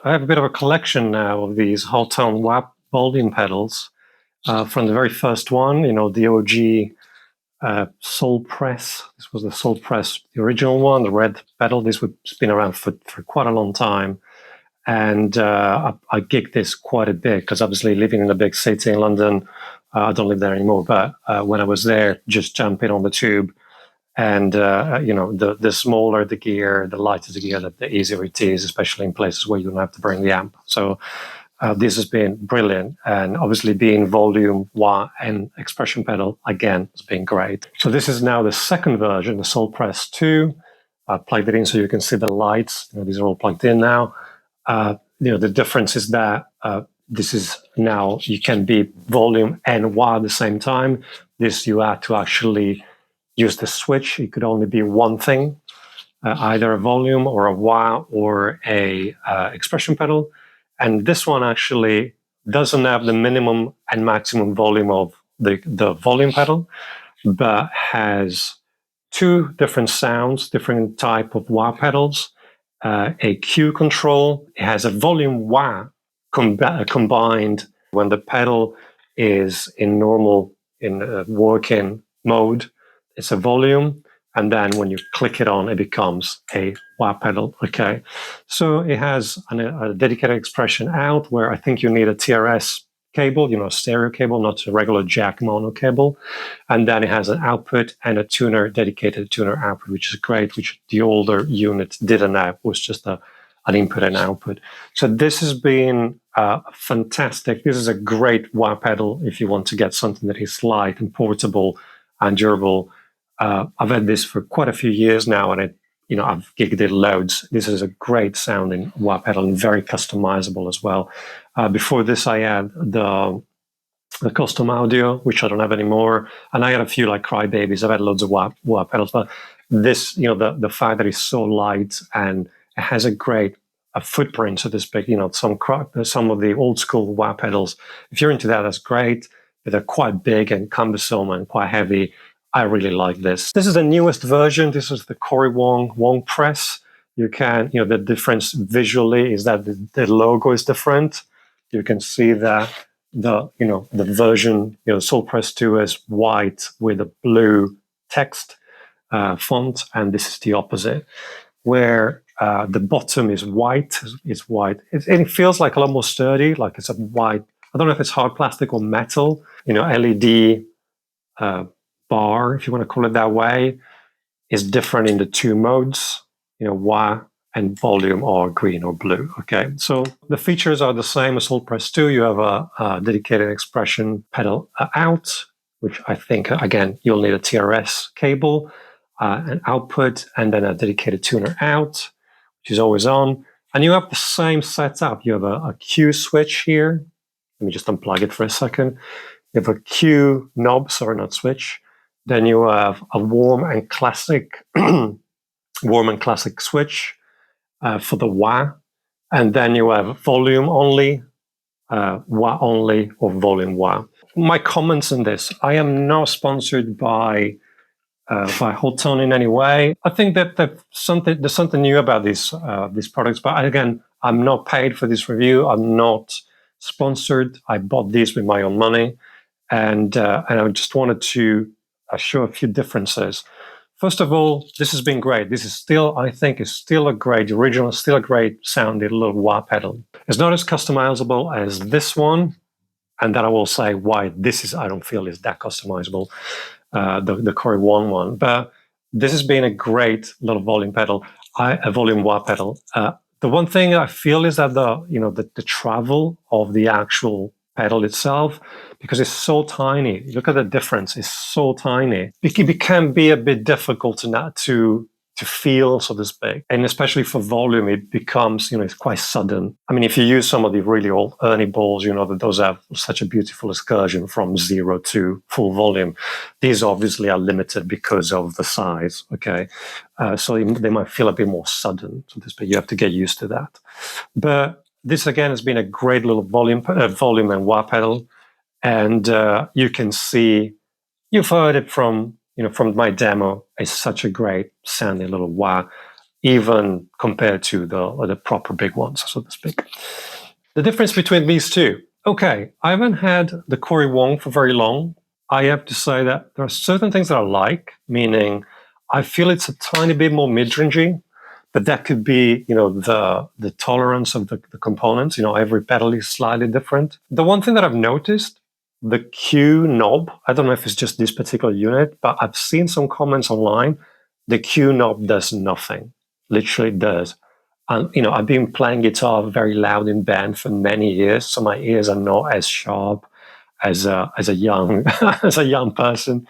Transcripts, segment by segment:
I have a bit of a collection now of these Hotone WAP volume pedals from the very first one, the OG SoulPress. This was the SoulPress, the original one, the red pedal. This has been around for quite a long time. And I gigged this quite a bit because obviously living in a big city in London, I don't live there anymore, but when I was there, just jumping on the tube, and the smaller the gear, the lighter the gear, the easier it is, especially in places where you don't have to bring the amp. So this has been brilliant, and obviously being volume, wah, and expression pedal again has been great. So this is now the second version, the SoulPress 2. I plugged it in so you can see the lights. These are all plugged in now. The difference is that this is now you can be volume and wah at the same time. This you had to actually use the switch. It could only be one thing, either a volume or a wah or a expression pedal. And this one actually doesn't have the minimum and maximum volume of the volume pedal, but has two different sounds, different type of wah pedals, a Q control. It has a volume wah combined when the pedal is in normal, working mode. It's a volume, and then when you click it on, it becomes a wah pedal. Okay, so it has a dedicated expression out where I think you need a TRS cable, a stereo cable, not a regular jack mono cable, and then it has an output and a dedicated tuner output, which is great, which the older unit didn't have. It was just an input and output. So this has been fantastic. This is a great wah pedal if you want to get something that is light and portable and durable. I've had this for quite a few years now, and I've gigged it loads. This is a great sounding wah pedal and very customizable as well. Before this, I had the the custom audio, which I don't have anymore, and I had a few like crybabies. I've had loads of wah pedals, but this, the fact that it's so light and it has a great footprint, so to speak. Some of the old school wah pedals. If you're into that, that's great. But they're quite big and cumbersome and quite heavy. I really like this. This is the newest version. This is the Cory Wong press. You can, the difference visually is that the logo is different. You can see that the version, SoulPress 2 is white with a blue text font, and this is the opposite, where the bottom is white. It feels like a lot more sturdy, like it's a white. I don't know if it's hard plastic or metal. LED bar, if you want to call it that way, is different in the two modes. Wah and volume are green or blue. Okay, so the features are the same as SoulPress 2. You have a dedicated expression pedal out, which I think, again, you'll need a TRS cable, an output, and then a dedicated tuner out, which is always on. And you have the same setup. You have a Q switch here. Let me just unplug it for a second. You have a Q knob, sorry, not switch. Then you have a warm and classic switch for the wah, and then you have volume only, wah only, or volume wah. My comments on this: I am not sponsored by Hotone in any way. I think that there's something new about these products, but again, I'm not paid for this review. I'm not sponsored. I bought these with my own money, and I just wanted to show a few differences. First of all, this has been great. This is still, I think, a great original, still a great sounding little wah pedal. It's not as customizable as this one, and then I will say why I don't feel is that customizable, the Cory Wong one. But this has been a great little volume pedal, a volume wah pedal. The one thing I feel is that the travel of the actual pedal itself, because it's so tiny. Look at the difference; it's so tiny. It can be a bit difficult to feel, so to speak, and especially for volume, it becomes it's quite sudden. I mean, if you use some of the really old Ernie balls, that those have such a beautiful excursion from 0 to full volume. These obviously are limited because of the size. Okay, so they might feel a bit more sudden, so to speak. You have to get used to that, but this again has been a great little volume and wah pedal, and you can see, you've heard it from my demo. It's such a great sounding little wah, even compared to the proper big ones, so to speak. The difference between these two. Okay, I haven't had the Cory Wong for very long. I have to say that there are certain things that I like, meaning I feel it's a tiny bit more mid-rangey. But that could be, the tolerance of the components. Every pedal is slightly different. The one thing that I've noticed, the Q knob, I don't know if it's just this particular unit, but I've seen some comments online. The Q knob does nothing. Literally does. And, I've been playing guitar very loud in band for many years, so my ears are not as sharp as a young as a young person.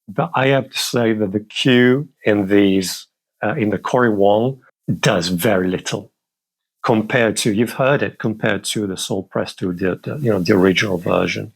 But I have to say that the Q in these in the Cory Wong does very little compared to, you've heard it, compared to the SoulPress, to the original version.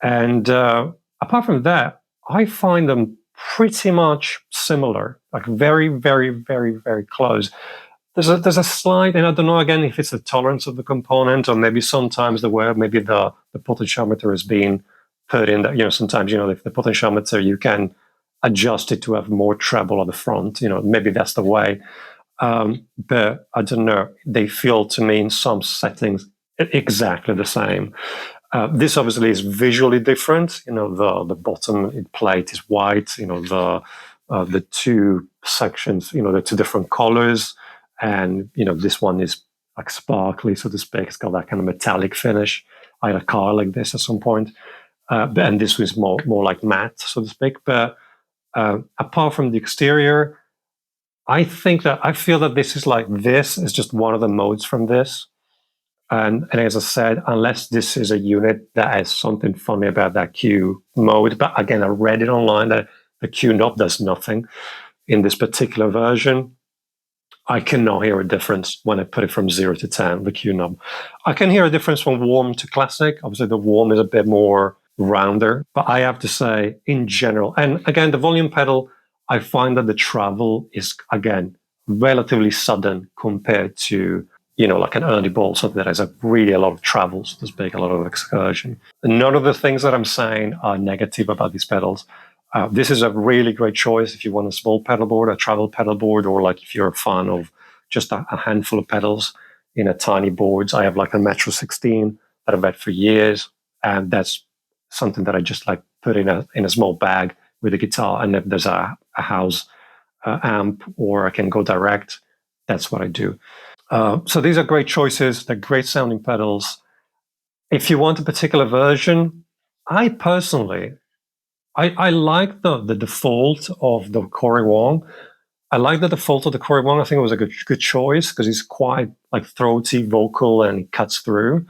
And apart from that, I find them pretty much similar, like very, very, very, very close. There's a slight, and I don't know again if it's the tolerance of the component, or maybe sometimes maybe the potentiometer is being put in that, sometimes, if the potentiometer, you can adjust it to have more treble on the front, maybe that's the way. But I don't know, they feel to me in some settings exactly the same. This obviously is visually different. The bottom plate is white, the two sections, the two different colors. And, this one is like sparkly, so to speak. It's got that kind of metallic finish. I had a car like this at some point. And this was more like matte, so to speak. But apart from the exterior, I feel that this is just one of the modes from this. And as I said, unless this is a unit that has something funny about that Q mode, but again, I read it online that the Q knob does nothing in this particular version. I cannot hear a difference when I put it from 0 to 10, the Q knob. I can hear a difference from warm to classic. Obviously, the warm is a bit more rounder, but I have to say, in general, and again, the volume pedal, I find that the travel is, again, relatively sudden compared to, like an early ball, something that has really a lot of travel, so to speak, a lot of excursion. None of the things that I'm saying are negative about these pedals. This is a really great choice if you want a small pedal board, a travel pedal board, or like if you're a fan of just a handful of pedals in a tiny boards. I have like a Metro 16 that I've had for years, and that's something that I just like put in a small bag with a guitar. And if there's a house amp, or I can go direct, that's what I do. So these are great choices. They're great sounding pedals. If you want a particular version, I personally, I like the default of the Corey Wong. I like the default of the Corey Wong. I think it was a good choice because he's quite like throaty, vocal, and cuts through.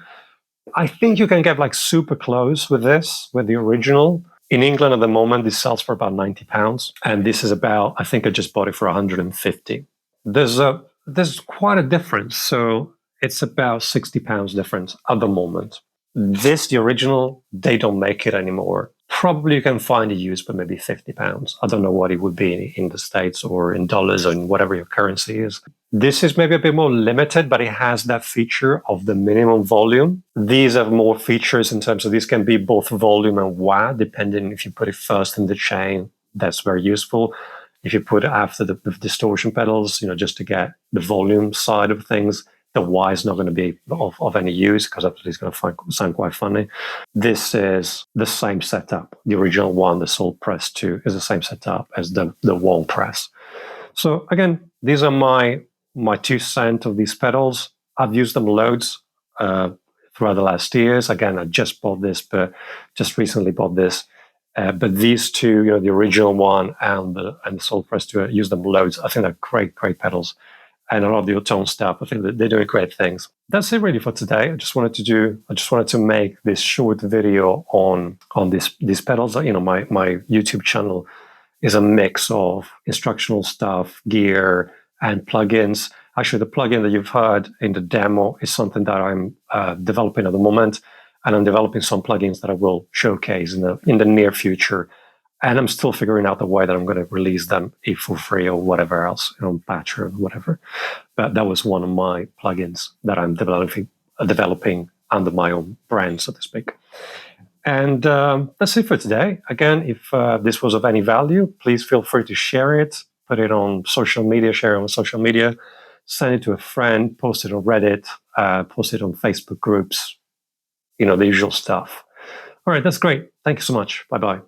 I think you can get like super close with this, with the original. In England at the moment, this sells for about £90, and this is about, I think I just bought it for 150. There's quite a difference. So it's about £60 difference at the moment. The original, they don't make it anymore. Probably you can find a used for maybe £50. I don't know what it would be in the States or in dollars or in whatever your currency is. This is maybe a bit more limited, but it has that feature of the minimum volume. These have more features in terms of these can be both volume and wah, depending if you put it first in the chain. That's very useful. If you put it after the distortion pedals, just to get the volume side of things, the wah is not going to be of any use because it's going to sound quite funny. This is the same setup. The original one, the SoulPress 2, is the same setup as the Wong press. So again, these are my 2 cents of these pedals. I've used them loads throughout the last years. Again, I just bought this, but just recently bought this. But these two, the original one and the SoulPress 2, I use them loads. I think they're great pedals. And a lot of the Hotone stuff, I think that they're doing great things. That's it really for today. I just wanted to make this short video on these pedals. My YouTube channel is a mix of instructional stuff, gear, and plugins. Actually, the plugin that you've heard in the demo is something that I'm developing at the moment, and I'm developing some plugins that I will showcase in the near future. And I'm still figuring out the way that I'm going to release them, if for free or whatever else, patch or whatever. But that was one of my plugins that I'm developing under my own brand, so to speak. And that's it for today. Again, if this was of any value, please feel free to share it, put it on social media, share it on social media, send it to a friend, post it on Reddit, post it on Facebook groups, the usual stuff. All right, that's great. Thank you so much. Bye-bye.